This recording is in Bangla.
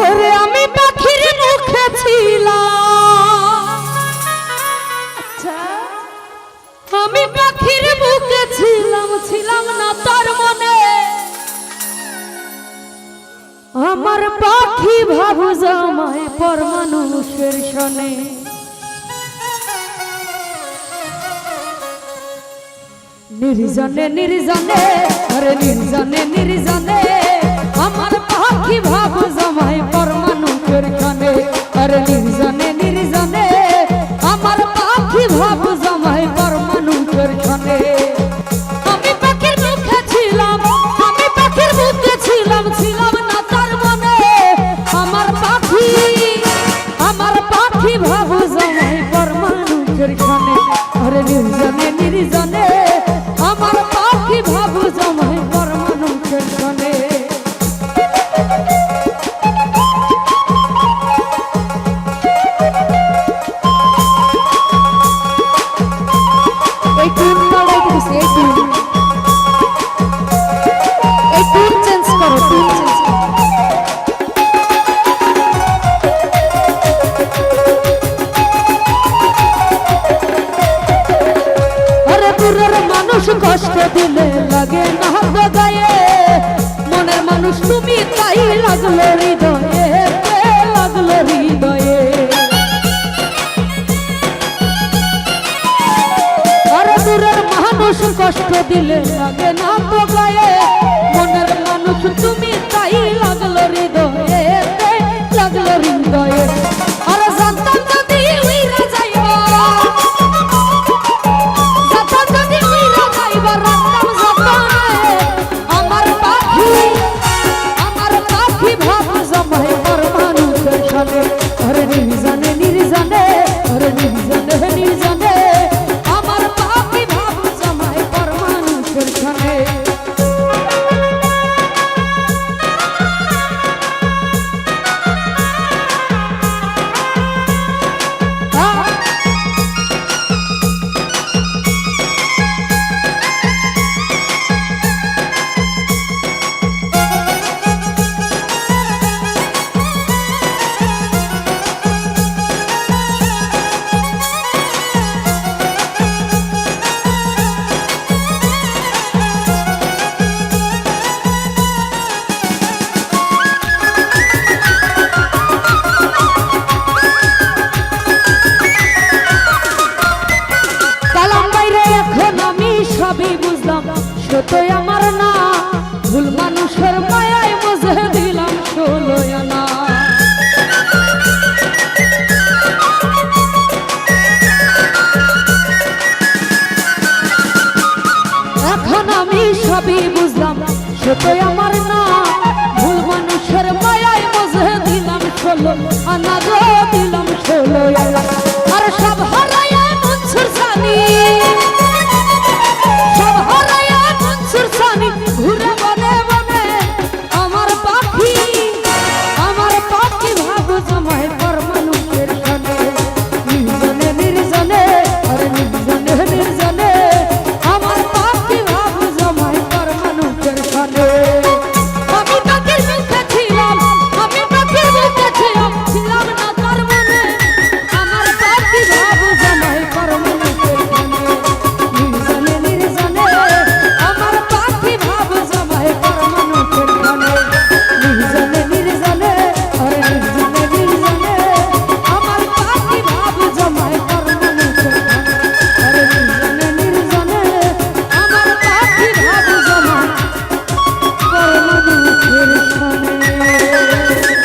ওরে আমি পাখির মুখে ছিলাম, আচ্ছা আমি পাখির মুখে ছিলাম, ছিলাম না তার মনে। আমার পাখি ভাবু জামাই পর মানুষের সনে। নির্জনে নির্জনে আরে নির্জনে নির্জনে আমার পাখি ভাবু জামাই পর মানুষের সনে। আরে নির্জনে নির্জনে আমার পাখি ভাবু জামাই পর মানুষের সনে। আমি পাখির মুখে ছিলাম, আমি পাখির মুখে ছিলাম, ছিলাম না তার মনে। আমার পাখি ভাবু জামাই পর মানুষের সনে। আরে নির্জনে নির্জনে আমার পাখি ভাবু জামাই পর মানুষের সনে। এই টুন লাগাইতে দিছে, এই টুন চেঞ্জ করো, টুন চেঞ্জ করো। মানুষ কষ্ট দিলে লাগে না গায়ে, মনের মানুষ তুমি তাই লাগলো হৃদয়ে, লাগলো হৃদয়ে। আরে দূরের মানুষ কষ্ট দিলে লাগে না